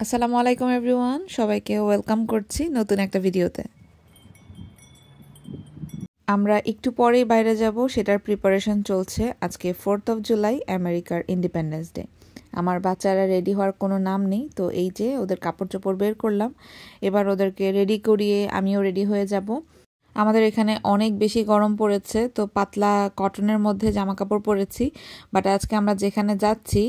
আসসালামু আলাইকুম এভরিওয়ান, সবাইকে ওয়েলকাম করছি নতুন একটা ভিডিওতে। আমরা একটু পরেই বাইরে যাব, সেটার প্রিপারেশন চলছে। আজকে 4th অফ জুলাই, আমেরিকার ইন্ডিপেন্ডেন্স ডে। আমার বাচ্চারা রেডি হওয়ার কোনো নাম নেই, তো এই যে ওদের কাপড় চোপড় বের করলাম। এবার ওদেরকে রেডি করিয়ে আমিও রেডি হয়ে যাব। আমাদের এখানে অনেক বেশি গরম পড়েছে, তো পাতলা কটনের মধ্যে জামা কাপড় পরেছি। বাট আজকে আমরা যেখানে যাচ্ছি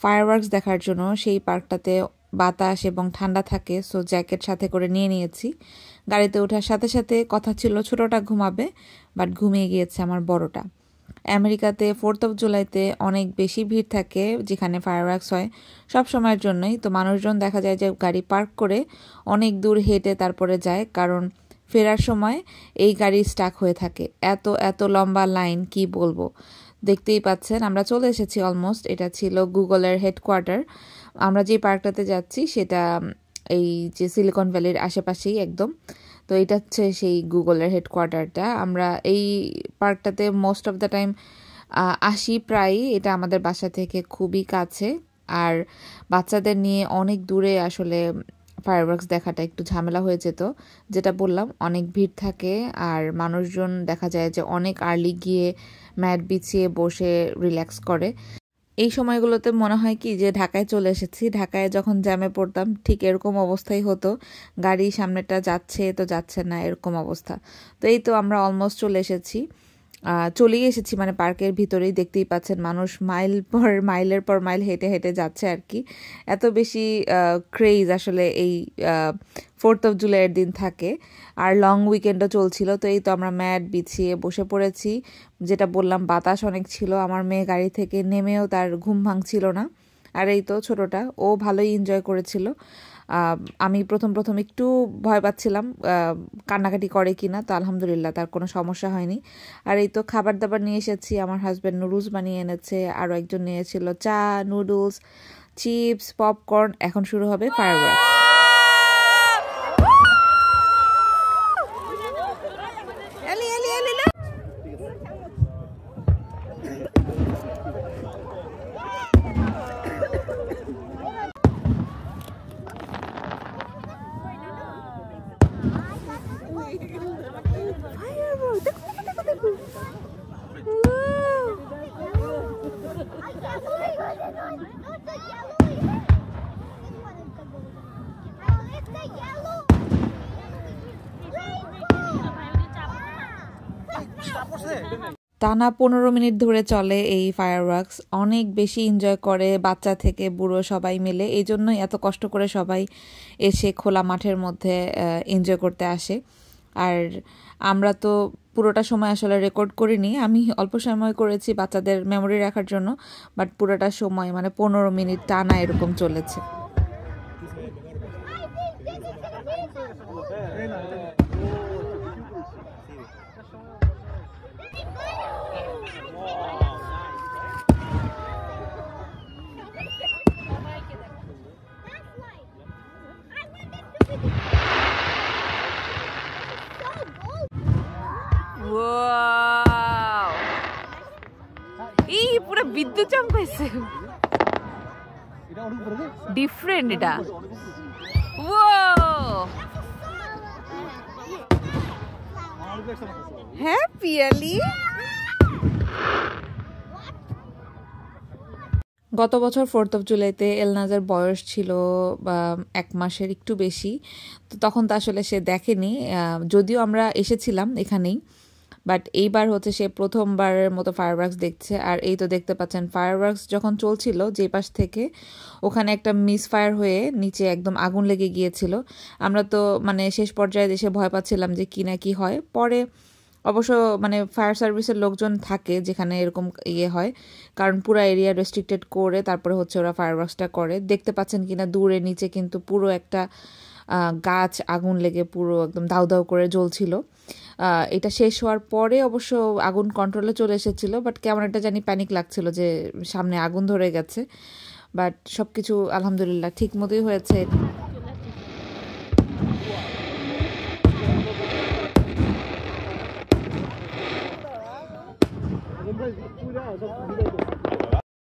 ফায়ারওয়ার্কস দেখার জন্য, সেই পার্কটাতে বাতাস এবং ঠান্ডা থাকে, সো জ্যাকেট সাথে করে নিয়ে নিয়েছি। গাড়িতে ওঠার সাথে সাথে কথা ছিল ছোটটা ঘুমাবে, বাট ঘুমিয়ে গিয়েছে আমার বড়টা। আমেরিকাতে 4th অফ জুলাইতে অনেক বেশি ভিড় থাকে, যেখানে ফায়ারওয়ার্কস হয় সব সময়ের জন্যই। তো মানুষজন দেখা যায় যে গাড়ি পার্ক করে অনেক দূর হেঁটে তারপরে যায়, কারণ ফেরার সময় এই গাড়ি স্টাক হয়ে থাকে। এত এত লম্বা লাইন, কি বলবো। দেখতেই পাচ্ছেন আমরা চলে এসেছি অলমোস্ট। এটা ছিল গুগলের হেডকোয়ার্টার। আমরা যে পার্কটাতে যাচ্ছি সেটা এই যে সিলিকন ভ্যালির আশেপাশেই একদম। তো এটা হচ্ছে সেই গুগলের হেডকোয়ার্টারটা। আমরা এই পার্কটাতে মোস্ট অফ দ্য টাইম আসি প্রায়ই। এটা আমাদের বাসা থেকে খুবই কাছে, আর বাচ্চাদের নিয়ে অনেক দূরে আসলে ফায়ারওয়ার্কস দেখাটা একটু ঝামেলা হয়ে যেত। যেটা বললাম, অনেক ভিড় থাকে, আর মানুষজন দেখা যায় যে অনেক আর্লি গিয়ে ম্যাট বিছিয়ে বসে রিল্যাক্স করে। এই সময়গুলোতে মনে হয় কি যে ঢাকায় চলে এসেছি। ঢাকায় যখন জ্যামে পড়তাম ঠিক এরকম অবস্থাই হতো, গাড়ি সামনেটা যাচ্ছে তো যাচ্ছে না, এরকম অবস্থা। তো এই তো আমরা অলমোস্ট চলেই এসেছি, মানে পার্কের ভিতরেই। দেখতেই পাচ্ছেন মানুষ মাইলের পর মাইল হেঁটে হেঁটে যাচ্ছে আর কি। এত বেশি ক্রেজ আসলে এই 4th অফ জুলাইয়ের দিন থাকে। আর লং উইকেন্ডও চলছিল, তো এই তো আমরা ম্যাট বিছিয়ে বসে পড়েছি। যেটা বললাম, বাতাস অনেক ছিল। আমার মেয়ে গাড়ি থেকে নেমেও তার ঘুম ভাঙছিল না। আর এই তো ছোটটা, ও ভালোই এনজয় করেছিল। আমি প্রথম একটু ভয় পাচ্ছিলাম কান্নাকাটি করে কিনা, তো আলহামদুলিল্লাহ তার কোনো সমস্যা হয়নি। আর এই তো খাবার দাবার নিয়ে এসেছি। আমার হাজব্যান্ড নুডলস বানিয়ে এনেছে, আরও একজন নিয়েছিল চা, নুডলস, চিপস, পপকর্ন। এখন শুরু হবে ফায়ারওয়ার্কস। টানা 15 মিনিট ধরে চলে এই ফায়ারওয়ার্কস। অনেক বেশি এনজয় করে বাচ্চা থেকে বুড়ো সবাই মিলে। এই জন্যই এত কষ্ট করে সবাই এসে খোলা মাঠের মধ্যে এনজয় করতে আসে। আর আমরা তো পুরোটা সময় আসলে রেকর্ড করিনি, আমি অল্প সময় করেছি বাচ্চাদের মেমোরি রাখার জন্য। বাট পুরোটা সময় মানে 15 মিনিট টানা এরকম চলেছে। এই পুরো বিদ্যুৎ চমকাইছে, ডিফারেন্ট এটা। হ্যাঁ পিয়ালি। গত বছর 4th অফ জুলাইতে এলনাজের বয়স ছিল 1 মাসের একটু বেশি। তো তখন তো আসলে সে দেখেনি, যদিও আমরা এসেছিলাম এখানেই। বাট এইবার হচ্ছে সে প্রথমবারের মতো ফায়ারওয়ার্কস দেখছে। আর এই তো দেখতে পাচ্ছেন, ফায়ারওয়ার্কস যখন চলছিল যে পাশ থেকে, ওখানে একটা মিস ফায়ার হয়ে নিচে একদম আগুন লেগে গিয়েছিল। আমরা তো মানে শেষ পর্যায়ে এসে ভয় পাচ্ছিলাম যে কি না কি হয়। পরে অবশ্য মানে ফায়ার সার্ভিসের লোকজন থাকে যেখানে এরকম হয়, কারণ পুরো এরিয়া রেস্ট্রিক্টেড করে তারপরে হচ্ছে ওরা ফায়ারওয়ার্কসটা করে। দেখতে পাচ্ছেন কিনা দূরে নিচে কিন্তু পুরো একটা গাছ আগুন লেগে পুরো একদম দাউ দাউ করে জ্বলছিল। এটা শেষ হওয়ার পরে অবশ্য আগুন কন্ট্রোলে চলে এসেছিল, বাট কেমন একটা জানি প্যানিক লাগছিল যে সামনে আগুন ধরে গেছে। বাট সব কিছু আলহামদুলিল্লাহ ঠিক মতোই হয়েছে।